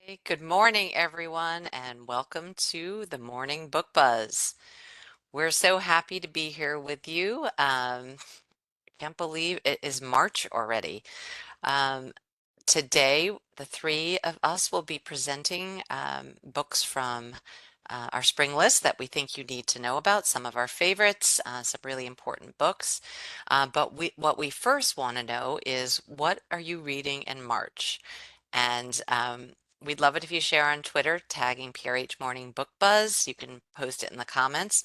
Hey, good morning, everyone, and welcome to the Morning Book Buzz. We're so happy to be here with you. Can't believe it is March already. Um, Today, the three of us will be presenting books from our spring list that we think you need to know about, some of our favorites, some really important books. What we first want to know is, what are you reading in March? And we'd love it if you share on Twitter, tagging PRH Morning Book Buzz. You can post it in the comments.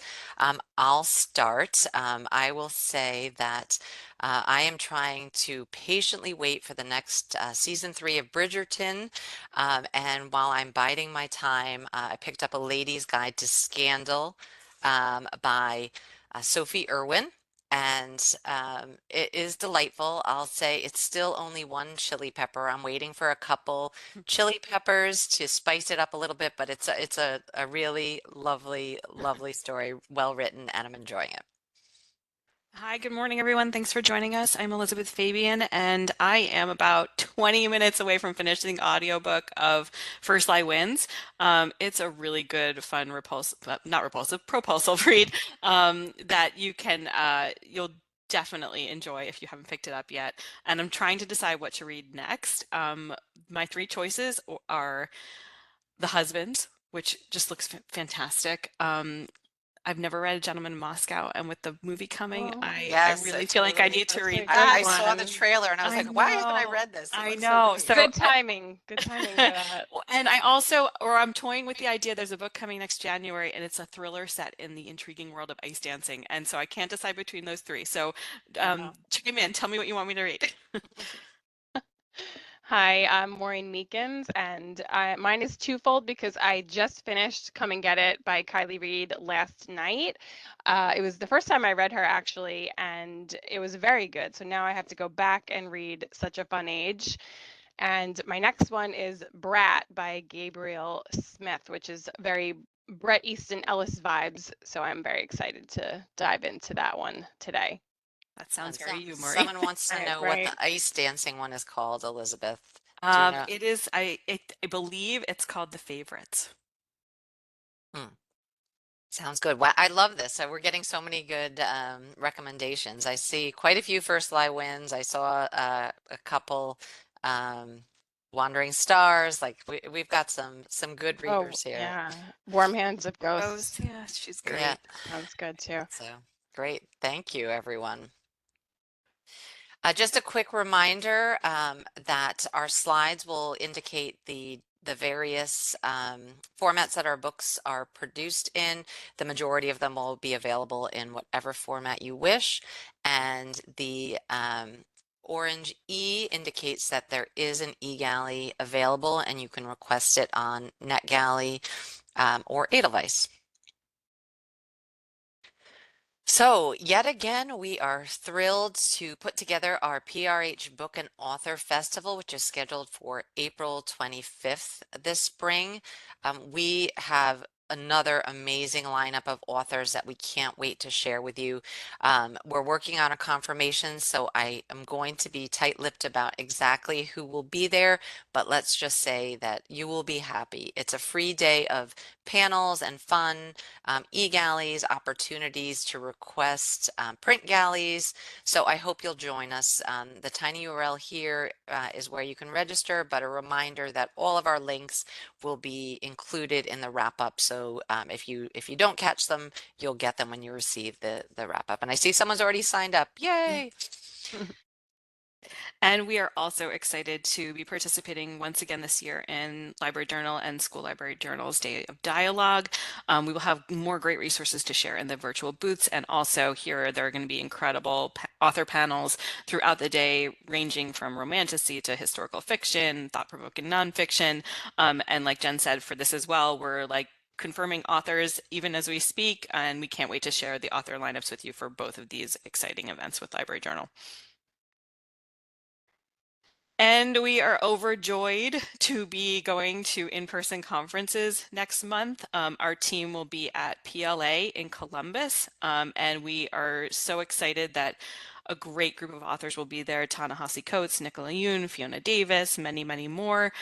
I'll start. I will say that I am trying to patiently wait for the next season 3 of Bridgerton. And while I'm biding my time, I picked up A Lady's Guide to Scandal by Sophie Irwin. And it is delightful. I'll say it's still only one chili pepper. I'm waiting for a couple chili peppers to spice it up a little bit, but it's a really lovely, lovely story, well written, and I'm enjoying it. Hi, good morning, everyone. Thanks for joining us. I'm Elizabeth Fabian, and I am about 20 minutes away from finishing the audiobook of First Lie Wins. It's a really good, fun, not repulsive, propulsive read that you'll definitely enjoy if you haven't picked it up yet. And I'm trying to decide what to read next. My three choices are The Husband, which just looks fantastic. I've never read A Gentleman in Moscow, and with the movie coming, Oh, I Yes, really it's feel like I really. need to that's read I this fantastic. saw the one. trailer and I was I like, why haven't I know, read this? It I looks so know. great. So, Good timing. Good timing for that. and I also, or I'm toying with the idea there's a book coming next January, and it's a thriller set in the intriguing world of ice dancing, and so I can't decide between those three. So, Wow. chime in, tell me what you want me to read. Hi, I'm Maureen Meekins, and mine is twofold because I just finished Come and Get It by Kylie Reed last night. It was the first time I read her, actually, and it was very good. So now I have to go back and read Such a Fun Age. And my next one is Brat by Gabriel Smith, which is very Bret Easton Ellis vibes. So I'm very excited to dive into that one today. That sounds And very you, Marie. someone wants to Right, know what the right. ice dancing one is called, Elizabeth. Do you know? It is, I believe it's called The Favorites. Hmm. Sounds good. Well, I love this. So we're getting so many good recommendations. I see quite a few First Lie wins. I saw a couple um, Wandering Stars. Like we've got some good Oh, readers here. yeah. Warm Hands of Rose, Ghosts. yeah, she's Yeah. great. Sounds good too. So great. Thank you, everyone. Just a quick reminder that our slides will indicate the various formats that our books are produced in. The majority of them will be available in whatever format you wish, and the orange E indicates that there is an eGalley available, and you can request it on NetGalley or Edelweiss. So, yet again, we are thrilled to put together our PRH Book and Author Festival, which is scheduled for April 25th this spring. We have another amazing lineup of authors that we can't wait to share with you. We're working on a confirmation, so I am going to be tight-lipped about exactly who will be there, but let's just say that you will be happy. It's a free day of panels and fun, e-galleys, opportunities to request print galleys. So I hope you'll join us. The tiny URL here is where you can register, but a reminder that all of our links will be included in the wrap up. So if you don't catch them, you'll get them when you receive the wrap up. And I see someone's already signed up. Yay! And we are also excited to be participating once again this year in Library Journal and School Library Journal's Day of Dialogue. We will have more great resources to share in the virtual booths, and also here there are going to be incredible author panels throughout the day, ranging from romantasy to historical fiction, thought-provoking nonfiction. And like Jen said, for this as well, we're like confirming authors even as we speak, and we can't wait to share the author lineups with you for both of these exciting events with Library Journal. And we are overjoyed to be going to in-person conferences next month. Our team will be at PLA in Columbus, and we are so excited that A great group of authors will be there. Ta-Nehisi Coates, Nicola Yoon, Fiona Davis, many, many more.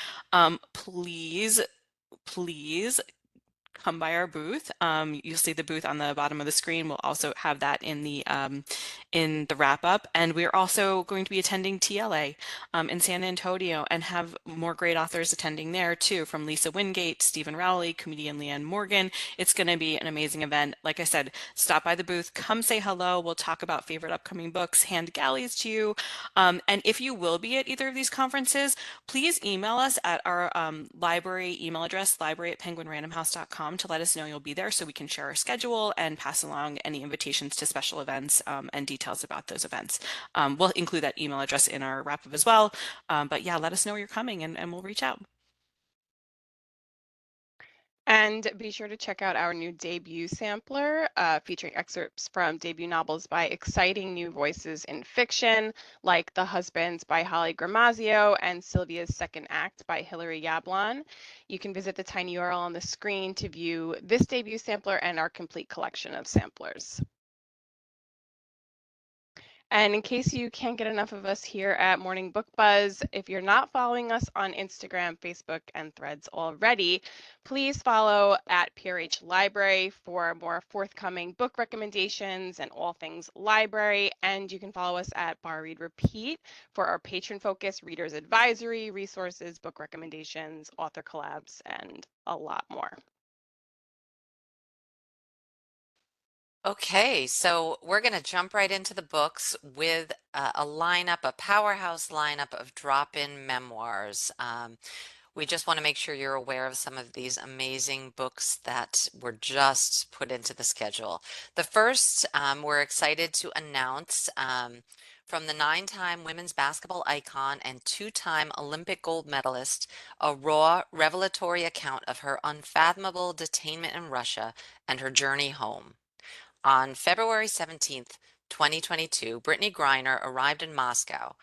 Please, please come by our booth. You'll see the booth on the bottom of the screen. We'll also have that in the wrap up. And we're also going to be attending TLA in San Antonio and have more great authors attending there too, from Lisa Wingate, Stephen Rowley, comedian Leanne Morgan. It's going to be an amazing event. Like I said, stop by the booth, come say hello. We'll talk about favorite upcoming books, hand galleys to you. And if you will be at either of these conferences, please email us at our library email address, library@penguinrandomhouse.com, to let us know you'll be there so we can share our schedule and pass along any invitations to special events and details about those events. We'll include that email address in our wrap up as well. But yeah, let us know you're coming and we'll reach out. And be sure to check out our new debut sampler featuring excerpts from debut novels by exciting new voices in fiction, like The Husbands by Holly Gramazio and Sylvia's Second Act by Hilary Yablon. You can visit the tiny URL on the screen to view this debut sampler and our complete collection of samplers. And in case you can't get enough of us here at Morning Book Buzz, if you're not following us on Instagram, Facebook, and Threads already, please follow at PRH Library for more forthcoming book recommendations and all things library. And you can follow us at Bar Read Repeat for our patron focus, readers advisory, resources, book recommendations, author collabs, and a lot more. Okay, so we're going to jump right into the books with a lineup, a powerhouse lineup of drop-in memoirs. We just want to make sure you're aware of some of these amazing books that were just put into the schedule. The first, we're excited to announce from the 9-time women's basketball icon and 2-time Olympic gold medalist, a raw, revelatory account of her unfathomable detainment in Russia and her journey home. On February 17th, 2022, Brittany Griner arrived in Moscow,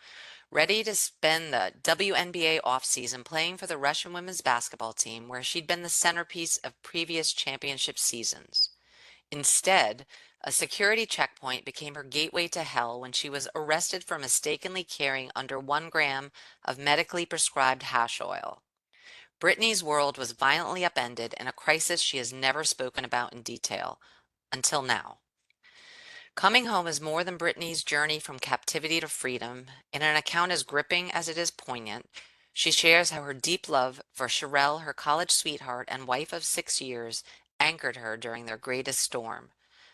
ready to spend the WNBA offseason playing for the Russian women's basketball team, where she'd been the centerpiece of previous championship seasons. Instead, a security checkpoint became her gateway to hell when she was arrested for mistakenly carrying under 1 gram of medically prescribed hash oil. Brittany's world was violently upended in a crisis she has never spoken about in detail, until now. Coming Home is more than Brittany's journey from captivity to freedom. In an account as gripping as it is poignant, she shares how her deep love for Sherelle, her college sweetheart and wife of 6 years, anchored her during their greatest storm,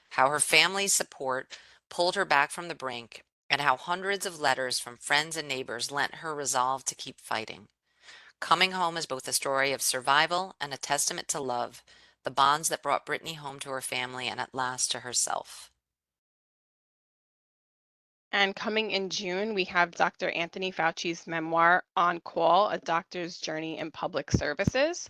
how her family's support pulled her back from the brink, and how hundreds of letters from friends and neighbors lent her resolve to keep fighting. Coming Home is both a story of survival and a testament to love, the bonds that brought Brittany home to her family and at last to herself. And coming in June, we have Dr. Anthony Fauci's memoir, On Call, A Doctor's Journey in Public Services.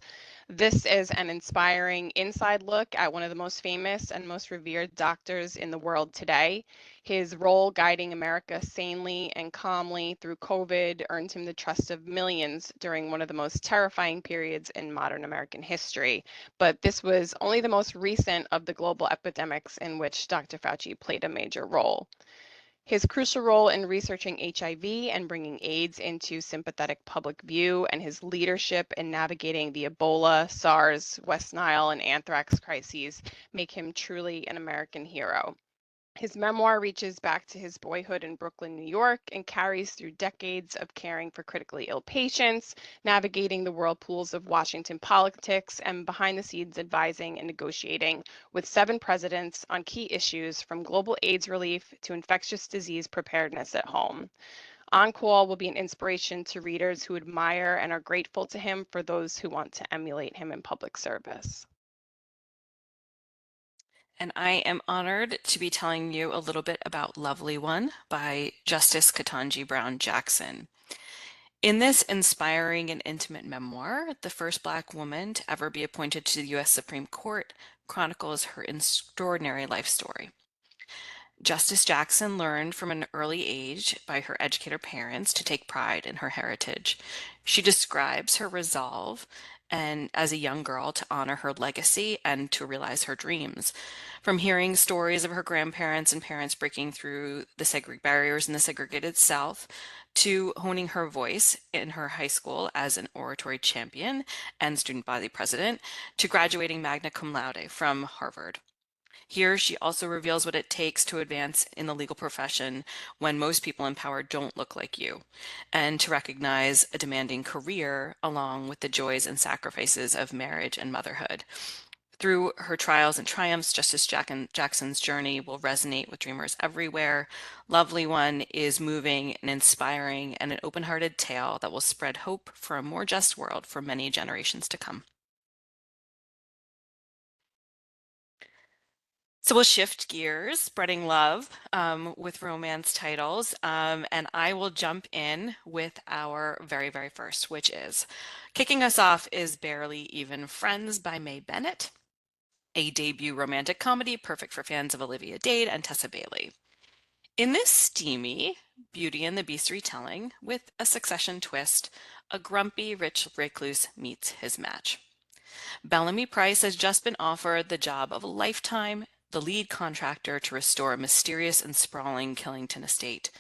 This is an inspiring inside look at one of the most famous and most revered doctors in the world today. His role guiding America sanely and calmly through COVID earned him the trust of millions during one of the most terrifying periods in modern American history. But this was only the most recent of the global epidemics in which Dr. Fauci played a major role. His crucial role in researching HIV and bringing AIDS into sympathetic public view, and his leadership in navigating the Ebola, SARS, West Nile, and anthrax crises make him truly an American hero. His memoir reaches back to his boyhood in Brooklyn, New York, and carries through decades of caring for critically ill patients, navigating the whirlpools of Washington politics, and behind the scenes advising and negotiating with 7 presidents on key issues from global AIDS relief to infectious disease preparedness at home. On Call will be an inspiration to readers who admire and are grateful to him, for those who want to emulate him in public service. And I am honored to be telling you a little bit about Lovely One by Justice Ketanji Brown Jackson. In this inspiring and intimate memoir, the first Black woman to ever be appointed to the U.S. Supreme Court chronicles her extraordinary life story. Justice Jackson learned from an early age by her educator parents to take pride in her heritage. She describes her resolve and as a young girl to honor her legacy and to realize her dreams. From hearing stories of her grandparents and parents breaking through the barriers in the segregated South, to honing her voice in her high school as an oratory champion and student body president, to graduating magna cum laude from Harvard. Here, she also reveals what it takes to advance in the legal profession when most people in power don't look like you, and to recognize a demanding career along with the joys and sacrifices of marriage and motherhood. Through her trials and triumphs, Justice Jackson's journey will resonate with dreamers everywhere. Lovely One is moving and inspiring and an open-hearted tale that will spread hope for a more just world for many generations to come. So we'll shift gears, spreading love with romance titles. And I will jump in with our very, very first, which is kicking us off is Barely Even Friends by May Bennett, a debut romantic comedy perfect for fans of Olivia Dade and Tessa Bailey. In this steamy Beauty and the Beast retelling, with a succession twist, a grumpy rich recluse meets his match. Bellamy Price has just been offered the job of a lifetime, the lead contractor to restore a mysterious and sprawling Killington estate.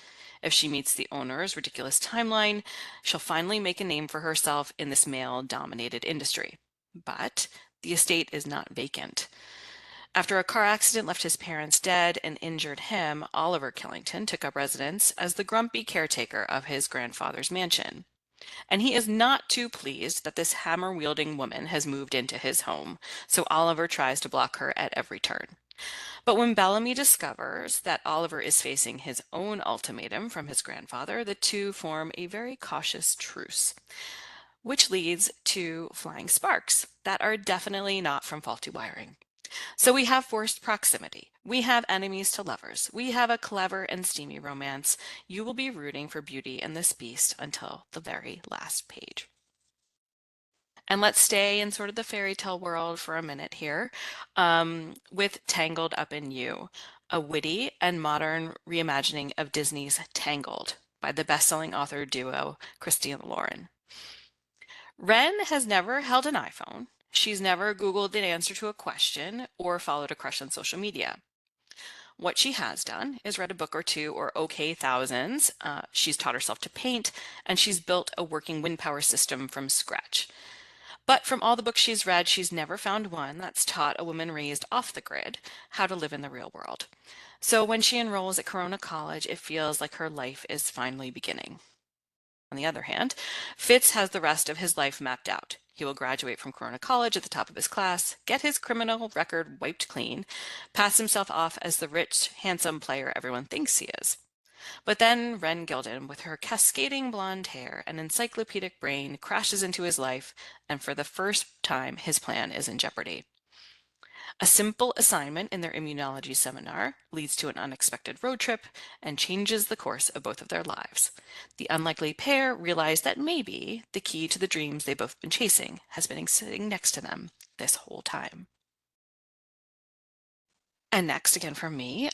If she meets the owner's ridiculous timeline, she'll finally make a name for herself in this male-dominated industry. But the estate is not vacant. After a car accident left his parents dead and injured him, Oliver Killington took up residence as the grumpy caretaker of his grandfather's mansion. And he is not too pleased that this hammer-wielding woman has moved into his home, so Oliver tries to block her at every turn. But when Bellamy discovers that Oliver is facing his own ultimatum from his grandfather, the two form a very cautious truce, which leads to flying sparks that are definitely not from faulty wiring. So we have forced proximity. We have enemies to lovers. We have a clever and steamy romance. You will be rooting for Beauty and this Beast until the very last page. And let's stay in sort of the fairy tale world for a minute here, with Tangled Up in You, a witty and modern reimagining of Disney's Tangled by the best-selling author duo Christy and Lauren. Wren has never held an iPhone. She's never Googled an answer to a question or followed a crush on social media. What she has done is read a book or two or okay thousands. She's taught herself to paint, and she's built a working wind power system from scratch. But from all the books she's read, she's never found one that's taught a woman raised off the grid how to live in the real world. So when she enrolls at Corona College, it feels like her life is finally beginning. On the other hand, Fitz has the rest of his life mapped out. He will graduate from Corona College at the top of his class, get his criminal record wiped clean, pass himself off as the rich, handsome player everyone thinks he is. But then Wren Gilden, with her cascading blonde hair and encyclopedic brain, crashes into his life, and for the first time his plan is in jeopardy. A simple assignment in their immunology seminar leads to an unexpected road trip and changes the course of both of their lives. The unlikely pair realize that maybe the key to the dreams they've both been chasing has been sitting next to them this whole time. And next, again from me,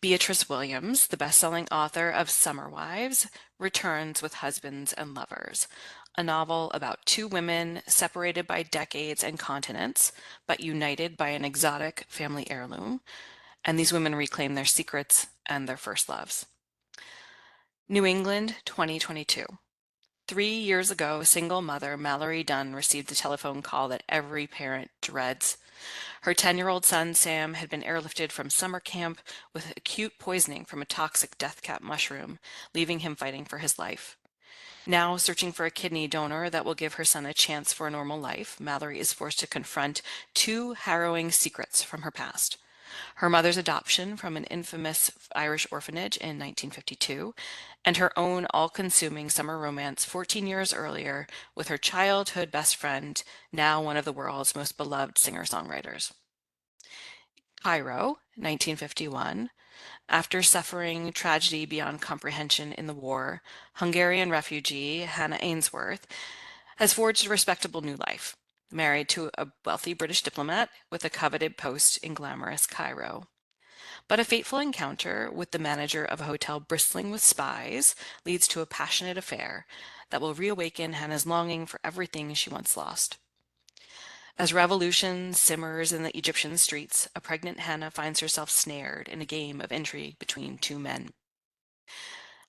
Beatrice Williams, the best-selling author of Summer Wives, returns with Husbands and Lovers, a novel about two women separated by decades and continents, but united by an exotic family heirloom, and these women reclaim their secrets and their first loves. New England, 2022. 3 years ago, single mother Mallory Dunn received a telephone call that every parent dreads. Her 10-year-old son, Sam, had been airlifted from summer camp with acute poisoning from a toxic death cap mushroom, leaving him fighting for his life. Now, searching for a kidney donor that will give her son a chance for a normal life, Mallory is forced to confront two harrowing secrets from her past. Her mother's adoption from an infamous Irish orphanage in 1952, and her own all-consuming summer romance 14 years earlier with her childhood best friend, now one of the world's most beloved singer-songwriters. Cairo, 1951. After suffering tragedy beyond comprehension in the war, Hungarian refugee Hannah Ainsworth has forged a respectable new life, married to a wealthy British diplomat with a coveted post in glamorous Cairo. But a fateful encounter with the manager of a hotel bristling with spies leads to a passionate affair that will reawaken Hannah's longing for everything she once lost. As revolution simmers in the Egyptian streets, a pregnant Hannah finds herself snared in a game of intrigue between two men.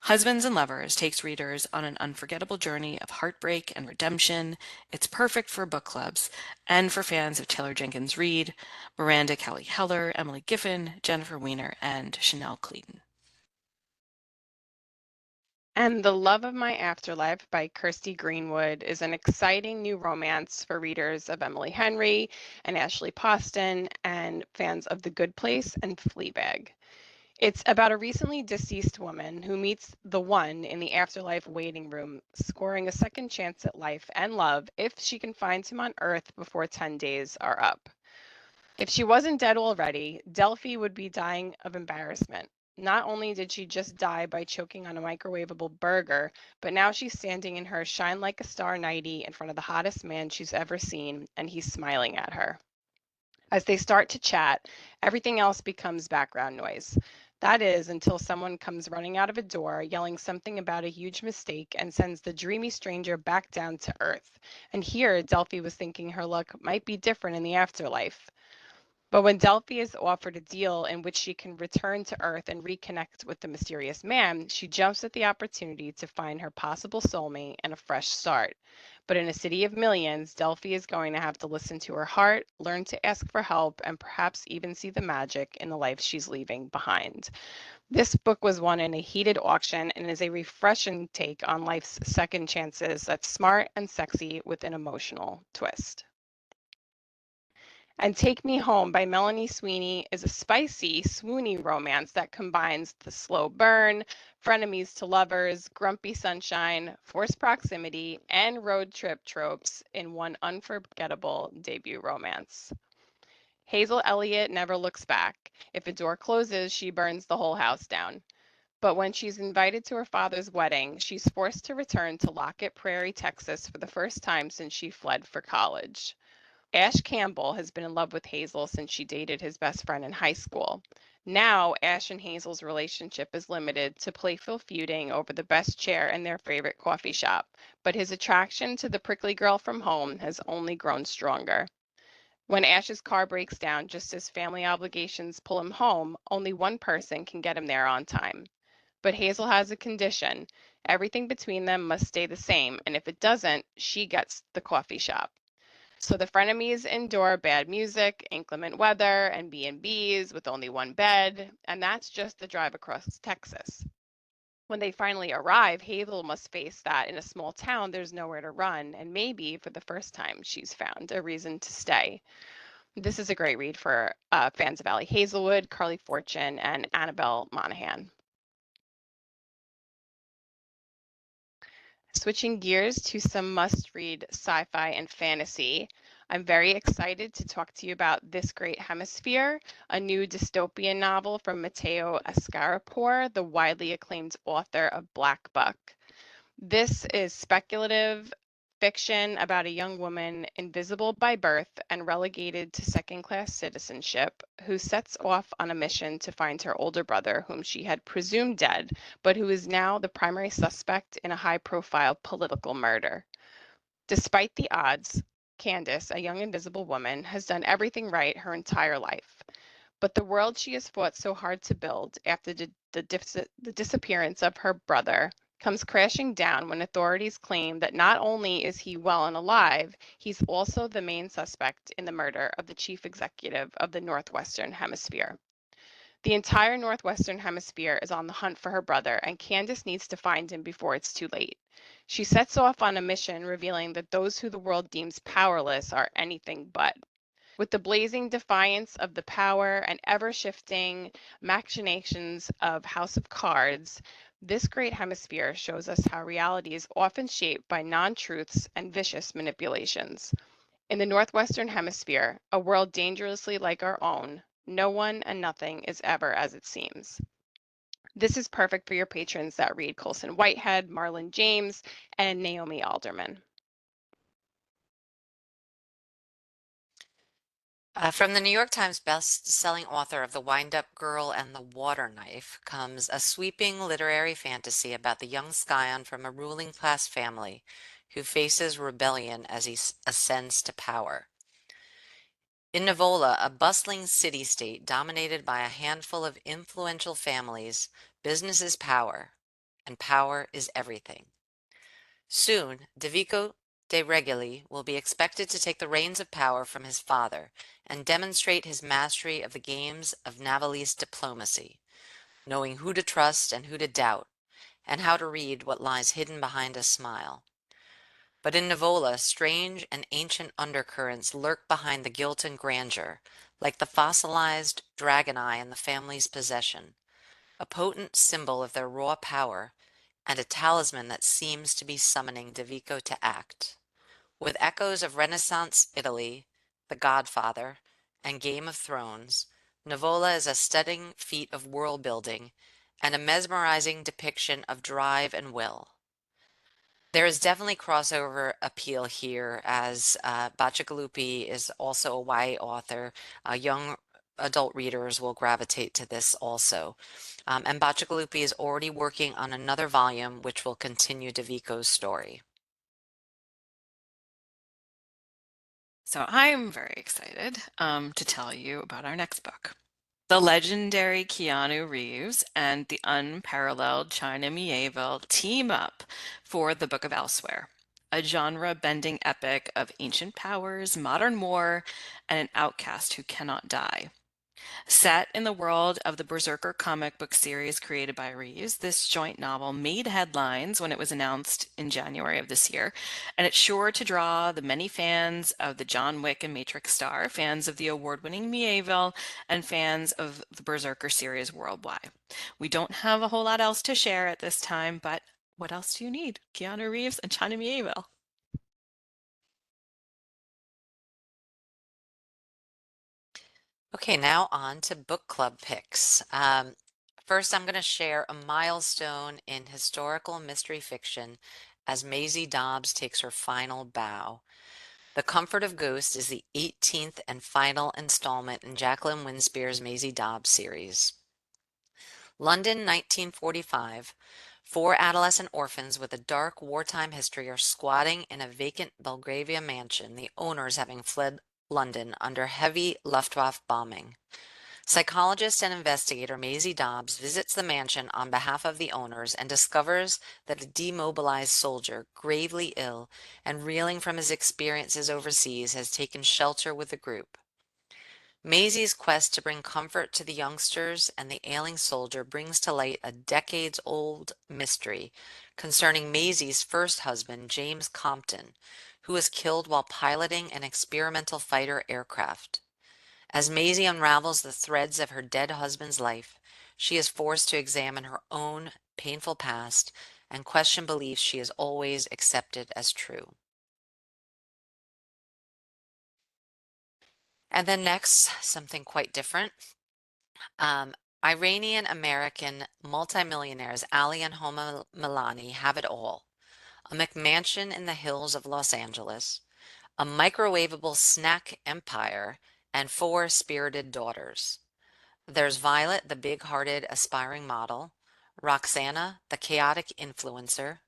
Husbands and Lovers takes readers on an unforgettable journey of heartbreak and redemption. It's perfect for book clubs and for fans of Taylor Jenkins Reid, Miranda Kelly Heller, Emily Giffin, Jennifer Weiner, and Chanel Clayton. And The Love of My Afterlife by Kirsty Greenwood is an exciting new romance for readers of Emily Henry and Ashley Poston and fans of The Good Place and Fleabag. It's about a recently deceased woman who meets the one in the afterlife waiting room, scoring a second chance at life and love if she can find him on Earth before 10 days are up. If she wasn't dead already, Delphi would be dying of embarrassment. Not only did she just die by choking on a microwavable burger, but now she's standing in her shine like a star nightie in front of the hottest man she's ever seen, and he's smiling at her. As they start to chat, everything else becomes background noise. That is, until someone comes running out of a door, yelling something about a huge mistake, and sends the dreamy stranger back down to Earth. And here, Delphi was thinking her luck might be different in the afterlife. But when Delphi is offered a deal in which she can return to Earth and reconnect with the mysterious man, she jumps at the opportunity to find her possible soulmate and a fresh start. But in a city of millions, Delphi is going to have to listen to her heart, learn to ask for help, and perhaps even see the magic in the life she's leaving behind. This book was won in a heated auction and is a refreshing take on life's second chances that's smart and sexy with an emotional twist. And Take Me Home by Melanie Sweeney is a spicy, swoony romance that combines the slow burn, frenemies to lovers, grumpy sunshine, forced proximity, and road trip tropes in one unforgettable debut romance. Hazel Elliott never looks back. If a door closes, she burns the whole house down. But when she's invited to her father's wedding, she's forced to return to Lockett Prairie, Texas for the first time since she fled for college. Ash Campbell has been in love with Hazel since she dated his best friend in high school. Now, Ash and Hazel's relationship is limited to playful feuding over the best chair in their favorite coffee shop, but his attraction to the prickly girl from home has only grown stronger. When Ash's car breaks down just as family obligations pull him home, only one person can get him there on time. But Hazel has a condition. Everything between them must stay the same, and if it doesn't, she gets the coffee shop. So the frenemies endure bad music, inclement weather, and B&Bs with only one bed, and that's just the drive across Texas. When they finally arrive, Hazel must face that in a small town there's nowhere to run, and maybe for the first time she's found a reason to stay. This is a great read for fans of Allie Hazelwood, Carly Fortune, and Annabelle Monaghan. Switching gears to some must-read sci-fi and fantasy, I'm very excited to talk to you about This Great Hemisphere, a new dystopian novel from Matteo Ascaripour, the widely acclaimed author of Black Buck. This is speculative fiction about a young woman invisible by birth and relegated to second-class citizenship who sets off on a mission to find her older brother, whom she had presumed dead, but who is now the primary suspect in a high-profile political murder. Despite the odds, Candace, a young invisible woman, has done everything right her entire life. But the world she has fought so hard to build after the disappearance of her brother comes crashing down when authorities claim that not only is he well and alive, he's also the main suspect in the murder of the chief executive of the Northwestern Hemisphere. The entire Northwestern Hemisphere is on the hunt for her brother, and Candace needs to find him before it's too late. She sets off on a mission revealing that those who the world deems powerless are anything but. With the blazing defiance of the power and ever shifting machinations of House of Cards, This Great Hemisphere shows us how reality is often shaped by non truths and vicious manipulations. In the Northwestern Hemisphere, a world dangerously like our own, no one and nothing is ever as it seems. This is perfect for your patrons that read Colson Whitehead, Marlon James, and Naomi Alderman. From the New York Times best-selling author of The Wind-Up Girl and the Water Knife comes a sweeping literary fantasy about the young scion from a ruling class family who faces rebellion as he ascends to power. In Nivola, a bustling city-state dominated by a handful of influential families, business is power, and power is everything. Soon, Devico de' Regili will be expected to take the reins of power from his father and demonstrate his mastery of the games of Navalese diplomacy, knowing who to trust and who to doubt, and how to read what lies hidden behind a smile. But in Nivola, strange and ancient undercurrents lurk behind the guilt and grandeur, like the fossilized dragon eye in the family's possession, a potent symbol of their raw power, and a talisman that seems to be summoning Devico to act. With echoes of Renaissance Italy, The Godfather, and Game of Thrones, Nivola is a stunning feat of world building and a mesmerizing depiction of drive and will. There is definitely crossover appeal here, as Bacigalupi is also a YA author. Young adult readers will gravitate to this also. And Bacigalupi is already working on another volume which will continue Devico's story. So I'm very excited to tell you about our next book. The legendary Keanu Reeves and the unparalleled China Miéville team up for the Book of Elsewhere, a genre-bending epic of ancient powers, modern war, and an outcast who cannot die. Set in the world of the Berserker comic book series created by Reeves, this joint novel made headlines when it was announced in January of this year, and it's sure to draw the many fans of the John Wick and Matrix star, fans of the award-winning Miéville, and fans of the Berserker series worldwide. We don't have a whole lot else to share at this time, but what else do you need? Keanu Reeves and China Miéville. Okay, now on to book club picks. First, I'm going to share a milestone in historical mystery fiction as Maisie Dobbs takes her final bow. The Comfort of Ghost is the 18th and final installment in Jacqueline Winspear's Maisie Dobbs series. London, 1945. Four adolescent orphans with a dark wartime history are squatting in a vacant Belgravia mansion, the owners having fled London under heavy Luftwaffe bombing. Psychologist and investigator Maisie Dobbs visits the mansion on behalf of the owners and discovers that a demobilized soldier, gravely ill and reeling from his experiences overseas, has taken shelter with the group. Maisie's quest to bring comfort to the youngsters and the ailing soldier brings to light a decades-old mystery concerning Maisie's first husband, James Compton, who was killed while piloting an experimental fighter aircraft. As Maisie unravels the threads of her dead husband's life, she is forced to examine her own painful past and question beliefs she has always accepted as true. And then next, something quite different. Um, Iranian-American multimillionaires Ali and Homa Milani have it all. A McMansion in the hills of Los Angeles, a microwavable snack empire, and four spirited daughters. There's Violet, the big-hearted, aspiring model, Roxana, the chaotic influencer,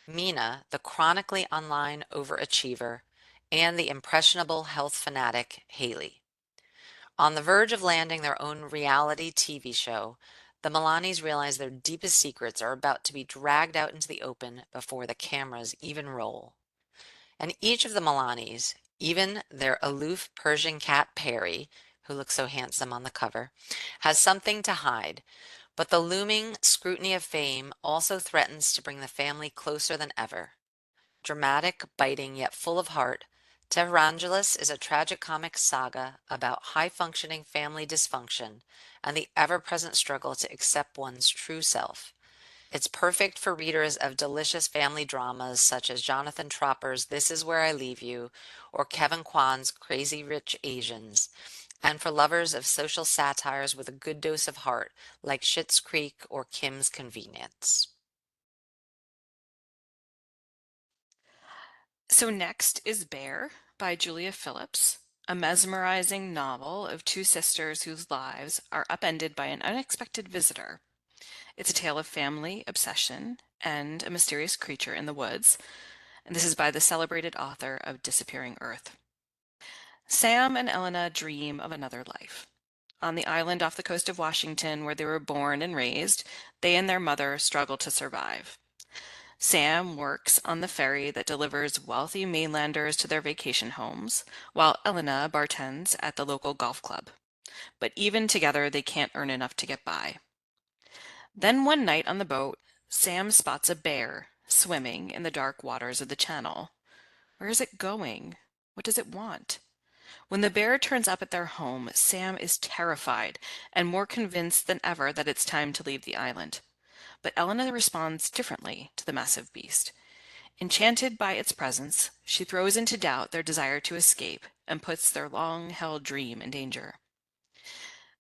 Mina, the chronically online overachiever, and the impressionable health fanatic, Haley. On the verge of landing their own reality TV show, the Milanis realize their deepest secrets are about to be dragged out into the open before the cameras even roll. And each of the Milanis, even their aloof Persian cat Perry, who looks so handsome on the cover, has something to hide. But the looming scrutiny of fame also threatens to bring the family closer than ever. Dramatic, biting, yet full of heart, Tehrangeles is a tragicomic saga about high-functioning family dysfunction and the ever-present struggle to accept one's true self. It's perfect for readers of delicious family dramas such as Jonathan Tropper's This Is Where I Leave You or Kevin Kwan's Crazy Rich Asians, and for lovers of social satires with a good dose of heart like Schitt's Creek or Kim's Convenience. So next is Bear by Julia Phillips, a mesmerizing novel of two sisters whose lives are upended by an unexpected visitor. It's a tale of family, obsession, and a mysterious creature in the woods. And this is by the celebrated author of Disappearing Earth. Sam and Elena dream of another life. On the island off the coast of Washington where they were born and raised, they and their mother struggle to survive. Sam works on the ferry that delivers wealthy mainlanders to their vacation homes, while Elena bartends at the local golf club. But even together, they can't earn enough to get by. Then one night on the boat, Sam spots a bear swimming in the dark waters of the channel. Where is it going? What does it want? When the bear turns up at their home, Sam is terrified and more convinced than ever that it's time to leave the island. But Elena responds differently to the massive beast. Enchanted by its presence, she throws into doubt their desire to escape and puts their long-held dream in danger.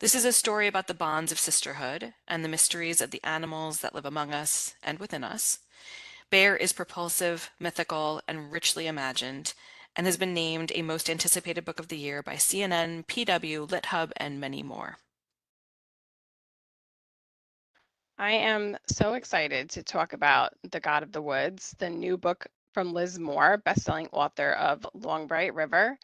This is a story about the bonds of sisterhood and the mysteries of the animals that live among us and within us. Bear is propulsive, mythical, and richly imagined, and has been named a most anticipated book of the year by CNN, PW, LitHub, and many more. I am so excited to talk about The God of the Woods, the new book from Liz Moore, bestselling author of Long Bright River.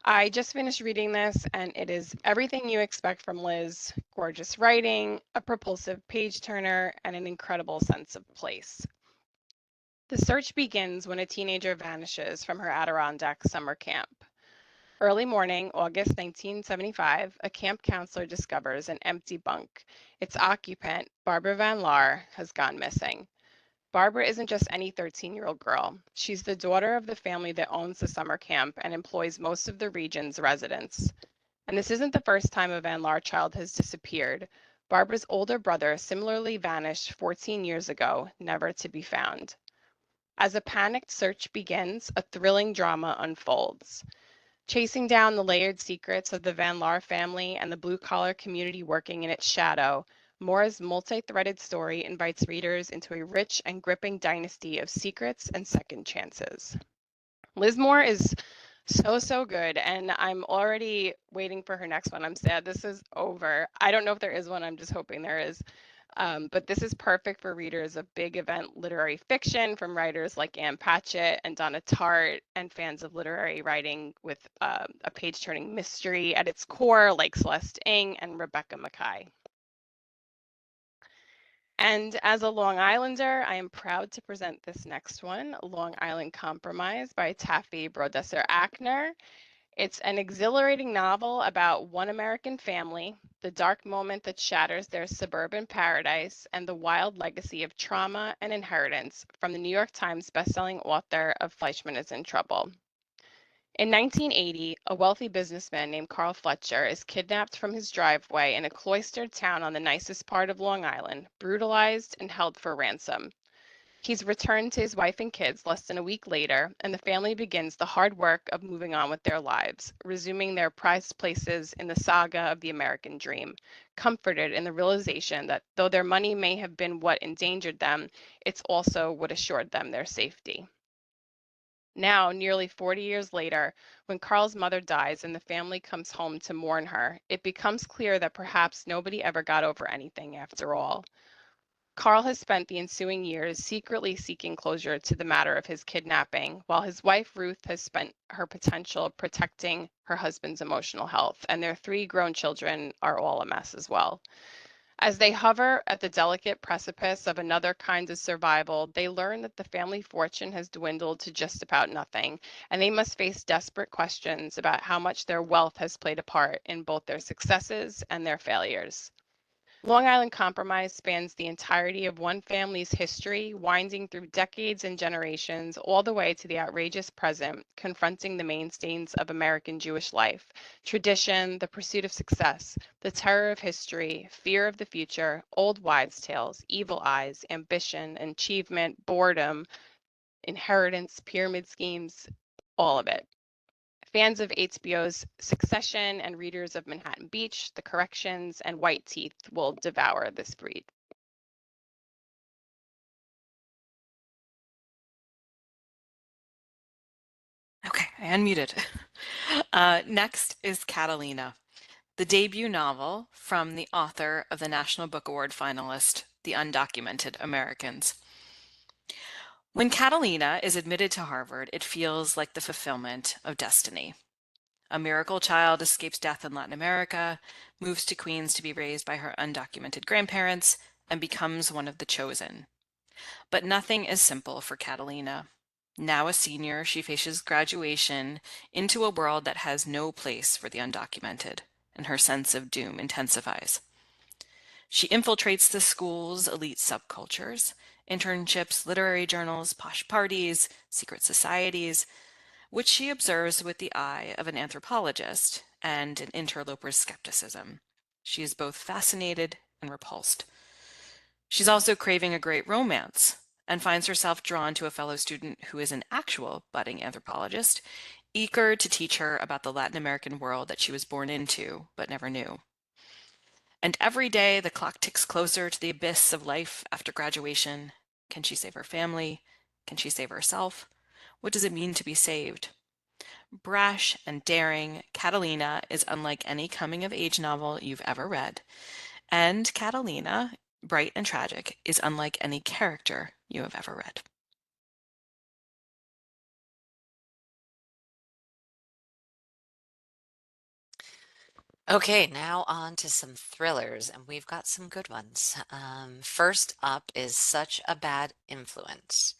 I just finished reading this, and it is everything you expect from Liz: gorgeous writing, a propulsive page turner, and an incredible sense of place. The search begins when a teenager vanishes from her Adirondack summer camp. Early morning, August 1975, a camp counselor discovers an empty bunk. Its occupant, Barbara Van Laar, has gone missing. Barbara isn't just any 13-year-old girl. She's the daughter of the family that owns the summer camp and employs most of the region's residents. And this isn't the first time a Van Laar child has disappeared. Barbara's older brother similarly vanished 14 years ago, never to be found. As a panicked search begins, a thrilling drama unfolds. Chasing down the layered secrets of the Van Laar family and the blue-collar community working in its shadow, Moore's multi-threaded story invites readers into a rich and gripping dynasty of secrets and second chances. Liz Moore is so good, and I'm already waiting for her next one. I'm sad this is over. I don't know if there is one. I'm just hoping there is. But this is perfect for readers of big event literary fiction from writers like Ann Patchett and Donna Tartt, and fans of literary writing with a page-turning mystery at its core like Celeste Ng and Rebecca Makkai. And as a Long Islander, I am proud to present this next one, Long Island Compromise by Taffy Brodesser-Akner. It's an exhilarating novel about one American family, the dark moment that shatters their suburban paradise, and the wild legacy of trauma and inheritance from the New York Times bestselling author of Fleischman is in Trouble. In 1980, a wealthy businessman named Carl Fletcher is kidnapped from his driveway in a cloistered town on the nicest part of Long Island, brutalized and held for ransom. He's returned to his wife and kids less than a week later, and the family begins the hard work of moving on with their lives, resuming their prized places in the saga of the American dream, comforted in the realization that though their money may have been what endangered them, it's also what assured them their safety. Now, nearly 40 years later, when Carl's mother dies and the family comes home to mourn her, it becomes clear that perhaps nobody ever got over anything after all. Carl has spent the ensuing years secretly seeking closure to the matter of his kidnapping, while his wife Ruth has spent her potential protecting her husband's emotional health, and their 3 grown children are all a mess as well. As they hover at the delicate precipice of another kind of survival, they learn that the family fortune has dwindled to just about nothing, and they must face desperate questions about how much their wealth has played a part in both their successes and their failures. Long Island Compromise spans the entirety of one family's history, winding through decades and generations, all the way to the outrageous present, confronting the mainstays of American Jewish life: tradition, the pursuit of success, the terror of history, fear of the future, old wives' tales, evil eyes, ambition, achievement, boredom, inheritance, pyramid schemes, all of it. Fans of HBO's Succession and readers of Manhattan Beach, The Corrections, and White Teeth will devour this breed. Okay, I unmuted. Next is Catalina, the debut novel from the author of the National Book Award finalist, The Undocumented Americans. When Catalina is admitted to Harvard, it feels like the fulfillment of destiny. A miracle child escapes death in Latin America, moves to Queens to be raised by her undocumented grandparents, and becomes one of the chosen. But nothing is simple for Catalina. Now a senior, she faces graduation into a world that has no place for the undocumented, and her sense of doom intensifies. She infiltrates the school's elite subcultures, internships, literary journals, posh parties, secret societies, which she observes with the eye of an anthropologist and an interloper's skepticism. She is both fascinated and repulsed. She's also craving a great romance and finds herself drawn to a fellow student who is an actual budding anthropologist, eager to teach her about the Latin American world that she was born into but never knew. And every day the clock ticks closer to the abyss of life after graduation. Can she save her family? Can she save herself? What does it mean to be saved? Brash and daring, Catalina is unlike any coming-of-age novel you've ever read. And Catalina, bright and tragic, is unlike any character you have ever read. Okay, now on to some thrillers, and we've got some good ones. First up is Such a Bad Influence.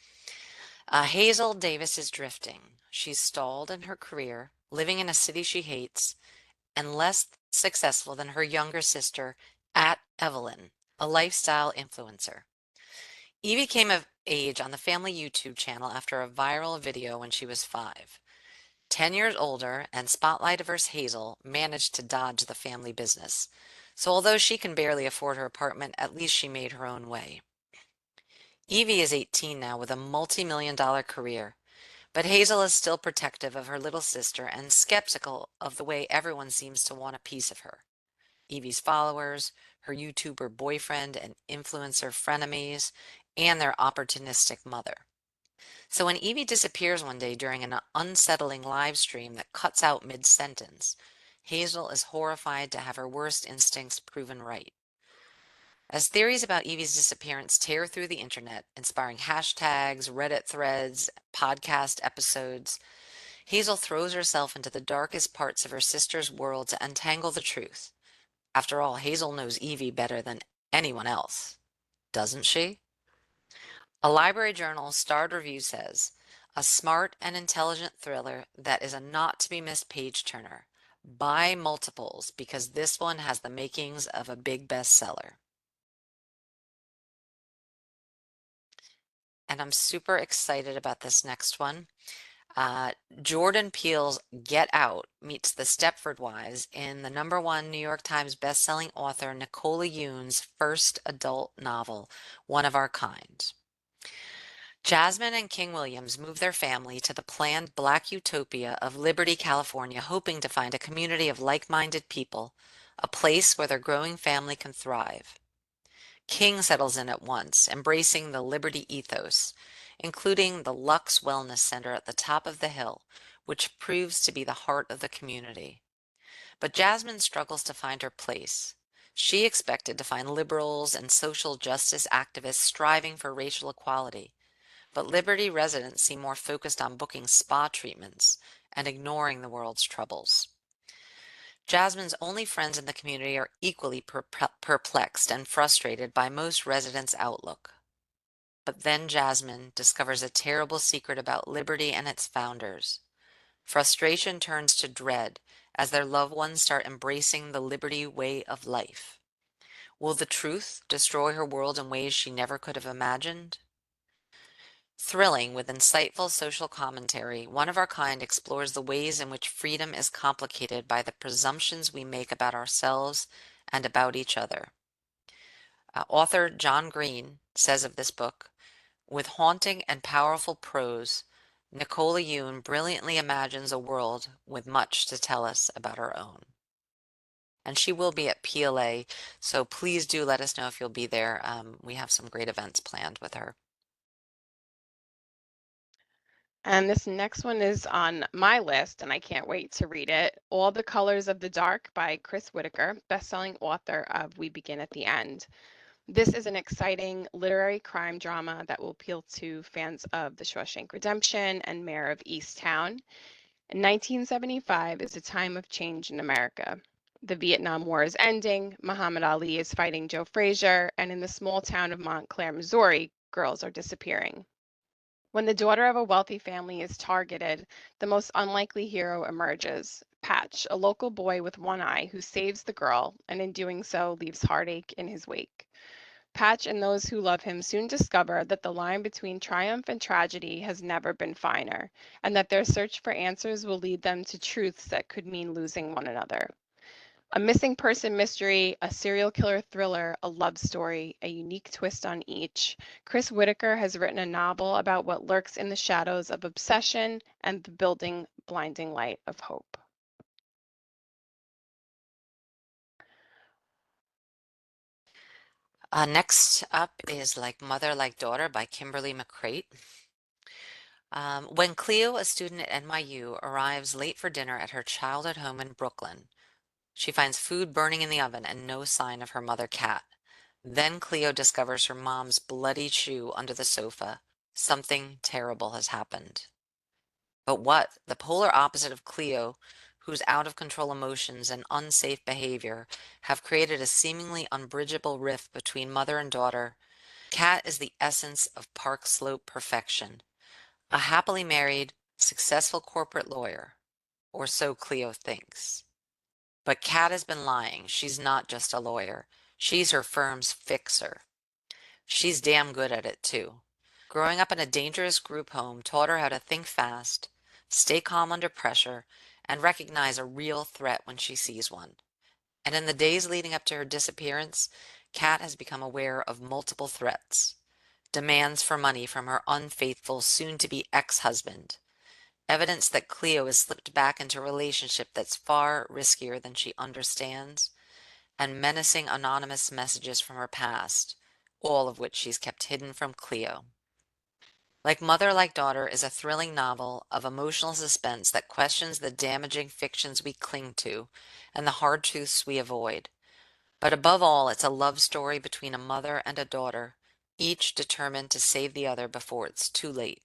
Hazel Davis is drifting. She's stalled in her career, living in a city she hates, and less successful than her younger sister, at Evelyn, a lifestyle influencer. Evie came of age on the family YouTube channel after a viral video when she was 5. 10 years older and spotlight averse Hazel managed to dodge the family business. So although she can barely afford her apartment, at least she made her own way. Evie is 18 now with a multi-million-dollar career, but Hazel is still protective of her little sister and skeptical of the way everyone seems to want a piece of her. Evie's followers, her YouTuber boyfriend and influencer frenemies, and their opportunistic mother. So when Evie disappears one day during an unsettling live stream that cuts out mid-sentence, Hazel is horrified to have her worst instincts proven right. As theories about Evie's disappearance tear through the internet, inspiring hashtags, Reddit threads, podcast episodes, Hazel throws herself into the darkest parts of her sister's world to untangle the truth. After all, Hazel knows Evie better than anyone else, doesn't she? A Library Journal starred review says, a smart and intelligent thriller that is a not to be missed page turner. Buy multiples because this one has the makings of a big bestseller. And I'm super excited about this next one. Jordan Peele's Get Out meets The Stepford Wives in the #1 New York Times bestselling author Nicola Yoon's first adult novel, One of Our Kind. Jasmine and King Williams move their family to the planned Black Utopia of Liberty, California, hoping to find a community of like-minded people, a place where their growing family can thrive. King settles in at once, embracing the Liberty ethos, including the Lux Wellness Center at the top of the hill, which proves to be the heart of the community. But Jasmine struggles to find her place. She expected to find liberals and social justice activists striving for racial equality, but Liberty residents seem more focused on booking spa treatments and ignoring the world's troubles. Jasmine's only friends in the community are equally perplexed and frustrated by most residents' outlook. But then Jasmine discovers a terrible secret about Liberty and its founders. Frustration turns to dread as their loved ones start embracing the Liberty way of life. Will the truth destroy her world in ways she never could have imagined? Thrilling with insightful social commentary, One of Our Kind explores the ways in which freedom is complicated by the presumptions we make about ourselves and about each other. Author John Green says of this book, with haunting and powerful prose, Nicola Yoon brilliantly imagines a world with much to tell us about our own. And she will be at PLA, so please do let us know if you'll be there. We have some great events planned with her. And this next one is on my list, and I can't wait to read it. All the Colors of the Dark by Chris Whitaker, bestselling author of We Begin at the End. This is an exciting literary crime drama that will appeal to fans of The Shawshank Redemption and Mayor of Easttown. In 1975 is a time of change in America. The Vietnam War is ending, Muhammad Ali is fighting Joe Frazier, and in the small town of Montclair, Missouri, girls are disappearing. When the daughter of a wealthy family is targeted, the most unlikely hero emerges. Patch, a local boy with one eye who saves the girl and in doing so leaves heartache in his wake. Patch and those who love him soon discover that the line between triumph and tragedy has never been finer, and that their search for answers will lead them to truths that could mean losing one another. A missing person mystery, a serial killer thriller, a love story, a unique twist on each. Chris Whitaker has written a novel about what lurks in the shadows of obsession and the building blinding light of hope. Next up is Like Mother, Like Daughter by Kimberly McCrate. When Cleo, a student at NYU, arrives late for dinner at her childhood home in Brooklyn, she finds food burning in the oven and no sign of her mother, Kat. Then Cleo discovers her mom's bloody shoe under the sofa. Something terrible has happened. But what? The polar opposite of Cleo, whose out of control emotions and unsafe behavior have created a seemingly unbridgeable rift between mother and daughter. Kat is the essence of Park Slope perfection. A happily married, successful corporate lawyer. Or so Cleo thinks. But Kat has been lying. She's not just a lawyer. She's her firm's fixer. She's damn good at it, too. Growing up in a dangerous group home taught her how to think fast, stay calm under pressure, and recognize a real threat when she sees one. And in the days leading up to her disappearance, Kat has become aware of multiple threats. Demands for money from her unfaithful, soon-to-be ex-husband. Evidence that Cleo has slipped back into a relationship that's far riskier than she understands, and menacing anonymous messages from her past, all of which she's kept hidden from Cleo. Like Mother, Like Daughter is a thrilling novel of emotional suspense that questions the damaging fictions we cling to and the hard truths we avoid. But above all, it's a love story between a mother and a daughter, each determined to save the other before it's too late.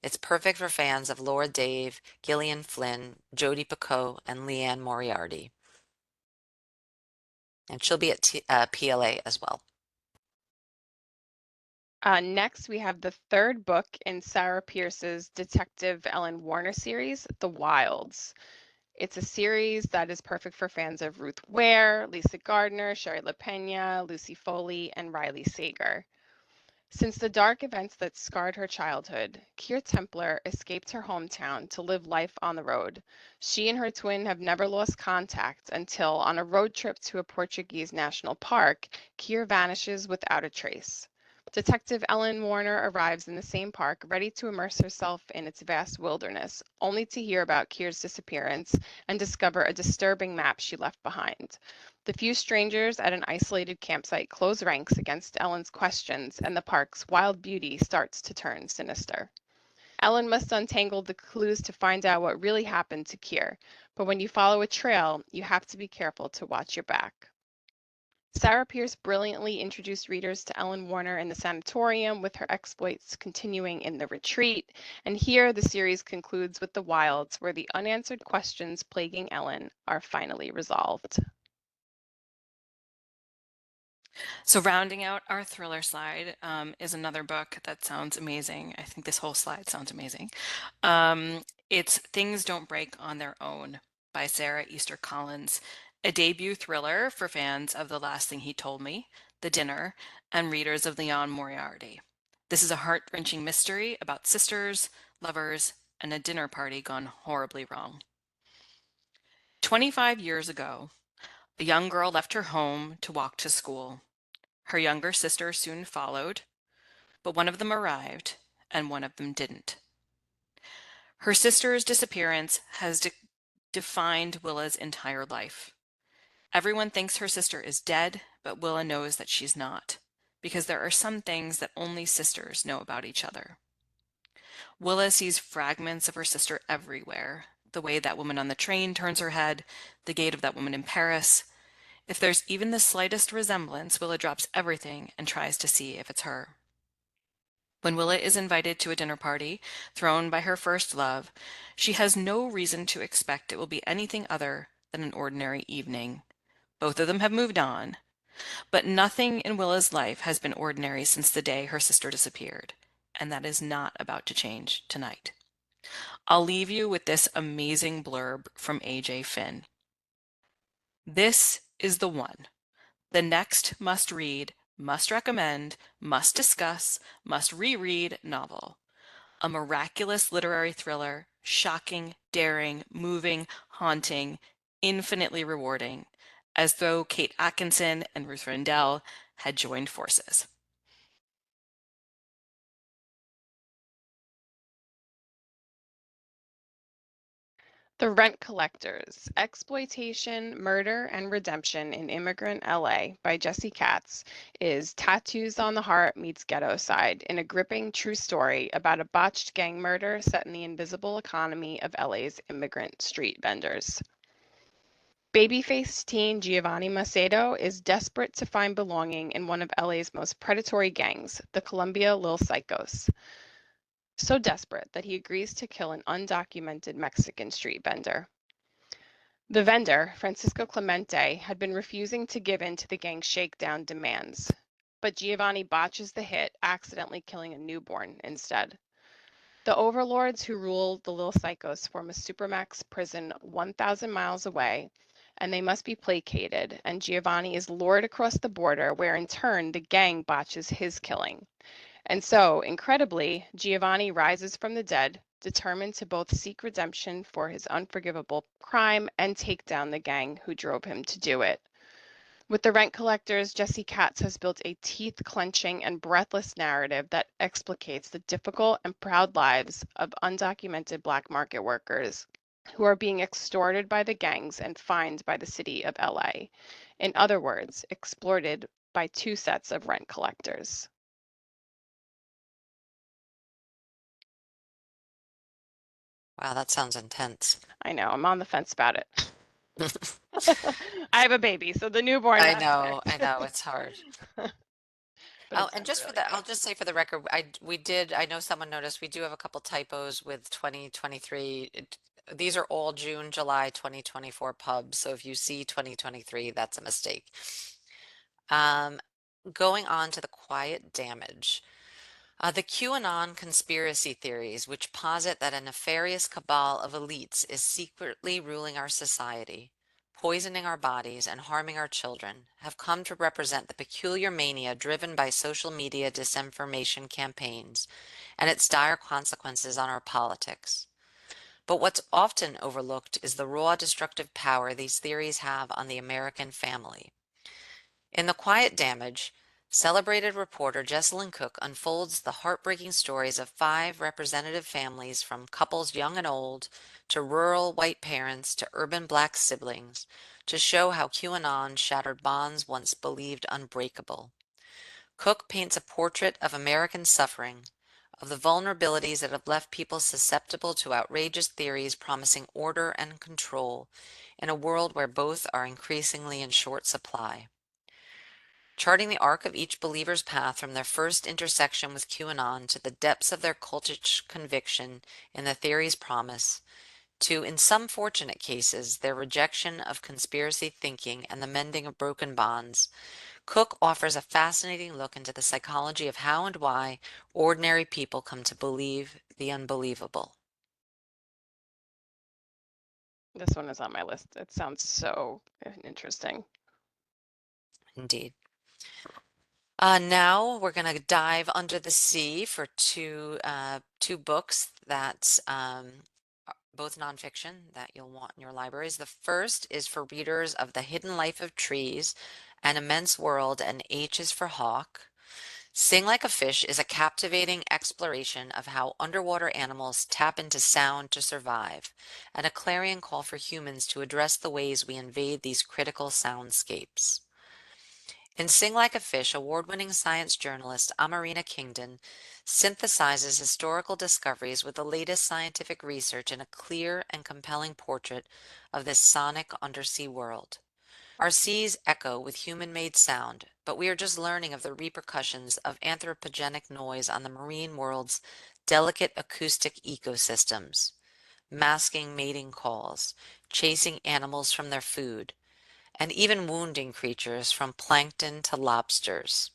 It's perfect for fans of Laura Dave, Gillian Flynn, Jodi Picoult, and Leanne Moriarty. And she'll be at PLA as well. Next, we have the third book in Sarah Pierce's Detective Ellen Warner series, The Wilds. It's a series that is perfect for fans of Ruth Ware, Lisa Gardner, Sherry LaPena, Lucy Foley, and Riley Sager. Since the dark events that scarred her childhood, Keir Templar escaped her hometown to live life on the road. She and her twin have never lost contact until, on a road trip to a Portuguese national park, Keir vanishes without a trace. Detective Ellen Warner arrives in the same park, ready to immerse herself in its vast wilderness, only to hear about Keir's disappearance and discover a disturbing map she left behind. The few strangers at an isolated campsite close ranks against Ellen's questions, and the park's wild beauty starts to turn sinister. Ellen must untangle the clues to find out what really happened to Keir, but when you follow a trail, you have to be careful to watch your back. Sarah Pierce brilliantly introduced readers to Ellen Warner in the sanatorium, with her exploits continuing in the retreat, and here the series concludes with the wilds, where the unanswered questions plaguing Ellen are finally resolved. So rounding out our thriller slide is another book that sounds amazing. I think this whole slide sounds amazing. It's Things Don't Break on Their Own by Sarah Easter Collins, a debut thriller for fans of The Last Thing He Told Me, The Dinner, and readers of Leon Moriarty. This is a heart-wrenching mystery about sisters, lovers, and a dinner party gone horribly wrong. 25 years ago, a young girl left her home to walk to school. Her younger sister soon followed, but one of them arrived and one of them didn't. Her sister's disappearance has defined Willa's entire life. Everyone thinks her sister is dead, but Willa knows that she's not, because there are some things that only sisters know about each other. Willa sees fragments of her sister everywhere. The way that woman on the train turns her head, the gait of that woman in Paris. If there's even the slightest resemblance, Willa drops everything and tries to see if it's her. When Willa is invited to a dinner party thrown by her first love, she has no reason to expect it will be anything other than an ordinary evening. Both of them have moved on, but nothing in Willa's life has been ordinary since the day her sister disappeared, and that is not about to change tonight. I'll leave you with this amazing blurb from A.J. Finn. This is the one. The next must read, must recommend, must discuss, must reread novel. A miraculous literary thriller, shocking, daring, moving, haunting, infinitely rewarding, as though Kate Atkinson and Ruth Rendell had joined forces. The Rent Collectors: Exploitation, Murder, and Redemption in Immigrant LA by Jesse Katz is Tattoos on the Heart meets Ghetto Side in a gripping true story about a botched gang murder set in the invisible economy of LA's immigrant street vendors. Baby-faced teen Giovanni Macedo is desperate to find belonging in one of LA's most predatory gangs, the Columbia Lil Psychos. So desperate that he agrees to kill an undocumented Mexican street vendor. The vendor, Francisco Clemente, had been refusing to give in to the gang's shakedown demands, but Giovanni botches the hit, accidentally killing a newborn instead. The overlords who rule the Little Psychos form a supermax prison 1,000 miles away, and they must be placated, and Giovanni is lured across the border, where in turn the gang botches his killing. And so, incredibly, Giovanni rises from the dead, determined to both seek redemption for his unforgivable crime and take down the gang who drove him to do it. With The Rent Collectors, Jesse Katz has built a teeth-clenching and breathless narrative that explicates the difficult and proud lives of undocumented black market workers who are being extorted by the gangs and fined by the city of LA. In other words, exploited by two sets of rent collectors. Wow, that sounds intense. I know, I'm on the fence about it. I have a baby, so the newborn I aspect. know, it's hard. But Oh, it and sounds just for really the, I'll good. just say for the record, I know someone noticed we do have a couple typos with 2023. These are all June, July 2024 pubs. So if you see 2023, that's a mistake. Um, Going on to the quiet damage. The QAnon conspiracy theories, which posit that a nefarious cabal of elites is secretly ruling our society, poisoning our bodies, and harming our children, have come to represent the peculiar mania driven by social media disinformation campaigns and its dire consequences on our politics. But what's often overlooked is the raw destructive power these theories have on the American family. In The Quiet Damage, celebrated reporter Jessalyn Cook unfolds the heartbreaking stories of five representative families, from couples young and old to rural white parents to urban black siblings, to show how QAnon shattered bonds once believed unbreakable. Cook paints a portrait of American suffering, of the vulnerabilities that have left people susceptible to outrageous theories promising order and control in a world where both are increasingly in short supply. Charting the arc of each believer's path from their first intersection with QAnon to the depths of their cultish conviction in the theory's promise, to, in some fortunate cases, their rejection of conspiracy thinking and the mending of broken bonds, Cook offers a fascinating look into the psychology of how and why ordinary people come to believe the unbelievable. This one is on my list. It sounds so interesting. Indeed. Now we're going to dive under the sea for two books that are both nonfiction that you'll want in your libraries. The first is for readers of The Hidden Life of Trees, An Immense World, and H is for Hawk. Sing Like a Fish is a captivating exploration of how underwater animals tap into sound to survive, and a clarion call for humans to address the ways we invade these critical soundscapes. In Sing Like a Fish, award-winning science journalist Amarina Kingdon synthesizes historical discoveries with the latest scientific research in a clear and compelling portrait of this sonic undersea world. Our seas echo with human-made sound, but we are just learning of the repercussions of anthropogenic noise on the marine world's delicate acoustic ecosystems, masking mating calls, chasing animals from their food, and even wounding creatures from plankton to lobsters.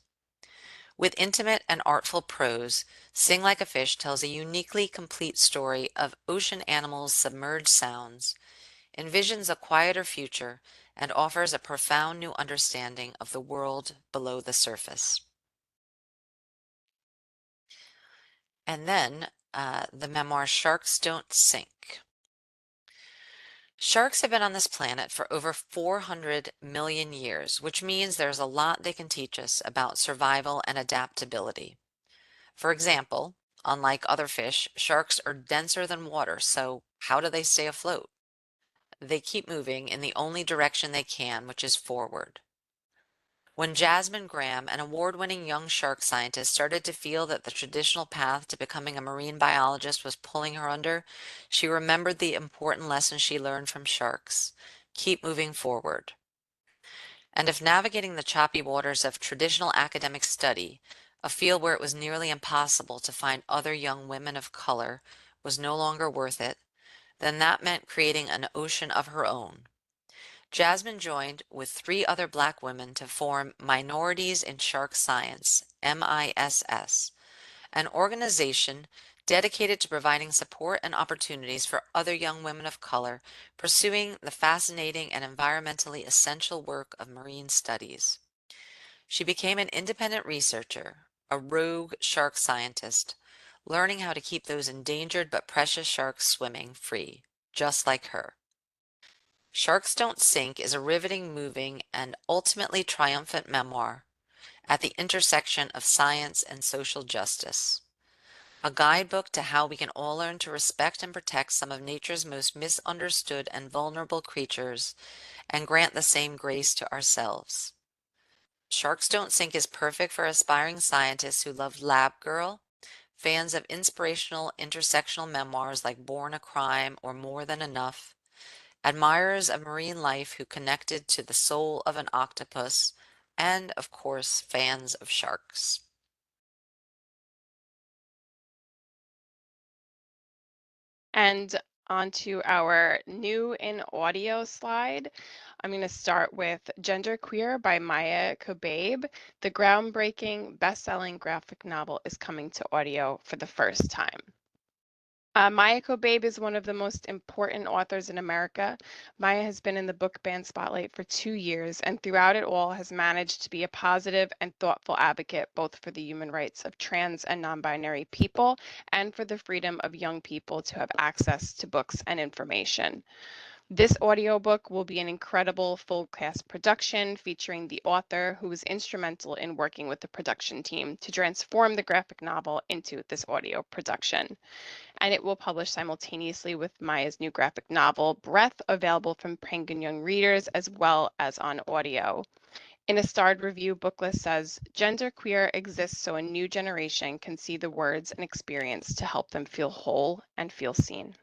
With intimate and artful prose, Sing Like a Fish tells a uniquely complete story of ocean animals' submerged sounds, envisions a quieter future, and offers a profound new understanding of the world below the surface. And then the memoir Sharks Don't Sink. Sharks have been on this planet for over 400 million years, which means there's a lot they can teach us about survival and adaptability. For example, unlike other fish, sharks are denser than water, so how do they stay afloat? They keep moving in the only direction they can, which is forward. When Jasmine Graham, an award-winning young shark scientist, started to feel that the traditional path to becoming a marine biologist was pulling her under, she remembered the important lesson she learned from sharks. Keep moving forward. And if navigating the choppy waters of traditional academic study, a field where it was nearly impossible to find other young women of color, was no longer worth it, then that meant creating an ocean of her own. Jasmine joined with 3 other Black women to form Minorities in Shark Science, MISS, an organization dedicated to providing support and opportunities for other young women of color pursuing the fascinating and environmentally essential work of marine studies. She became an independent researcher, a rogue shark scientist, learning how to keep those endangered but precious sharks swimming free, just like her. Sharks Don't Sink is a riveting, moving, and ultimately triumphant memoir at the intersection of science and social justice. A guidebook to how we can all learn to respect and protect some of nature's most misunderstood and vulnerable creatures and grant the same grace to ourselves. Sharks Don't Sink is perfect for aspiring scientists who love Lab Girl, fans of inspirational intersectional memoirs like Born a Crime or More Than Enough, admirers of marine life who connected to the soul of an octopus, and, of course, fans of sharks. And onto our new in audio slide. I'm going to start with Genderqueer by Maya Kobabe. The groundbreaking, best-selling graphic novel is coming to audio for the first time. Maya Kobabe is one of the most important authors in America. Maya has been in the book ban spotlight for 2 years, and throughout it all has managed to be a positive and thoughtful advocate both for the human rights of trans and non-binary people and for the freedom of young people to have access to books and information. This audiobook will be an incredible full cast production featuring the author who was instrumental in working with the production team to transform the graphic novel into this audio production. And it will publish simultaneously with Maya's new graphic novel, Breath, available from Penguin Young Readers as well as on audio. In a starred review, Booklist says, Genderqueer exists so a new generation can see the words and experience to help them feel whole and feel seen.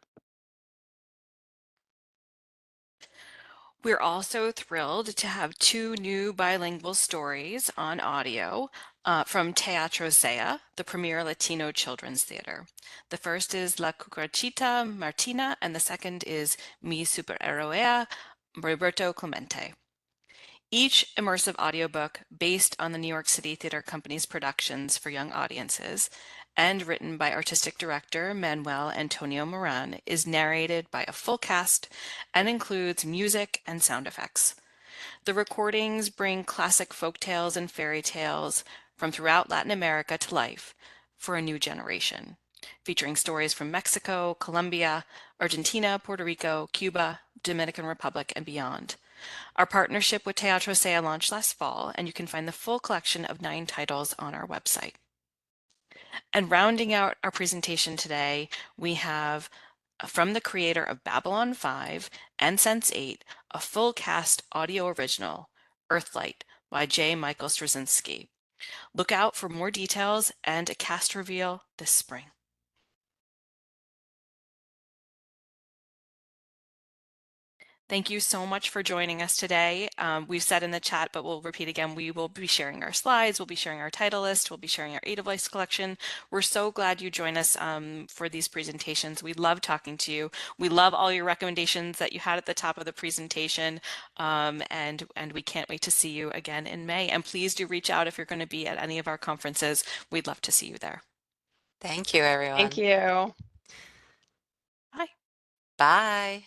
We're also thrilled to have 2 new bilingual stories on audio from Teatro Zea, the premier Latino children's theater. The first is La Cucarachita Martina, and the second is Mi Superhéroe, Roberto Clemente. Each immersive audiobook based on the New York City Theater Company's productions for young audiences and written by artistic director Manuel Antonio Moran is narrated by a full cast and includes music and sound effects. The recordings bring classic folk tales and fairy tales from throughout Latin America to life for a new generation, featuring stories from Mexico, Colombia, Argentina, Puerto Rico, Cuba, Dominican Republic, and beyond. Our partnership with Teatro Sea launched last fall, and you can find the full collection of 9 titles on our website. And rounding out our presentation today, we have from the creator of Babylon 5 and Sense8, a full cast audio original, Earthlight by J. Michael Straczynski. Look out for more details and a cast reveal this spring. Thank you so much for joining us today. We've said in the chat, but we'll repeat again, we will be sharing our slides, we'll be sharing our title list, we'll be sharing our Edelweiss collection. We're so glad you joined us for these presentations. We love talking to you. We love all your recommendations that you had at the top of the presentation, and we can't wait to see you again in May. And please do reach out if you're going to be at any of our conferences. We'd love to see you there. Thank you, Thank everyone. you. Bye. Bye.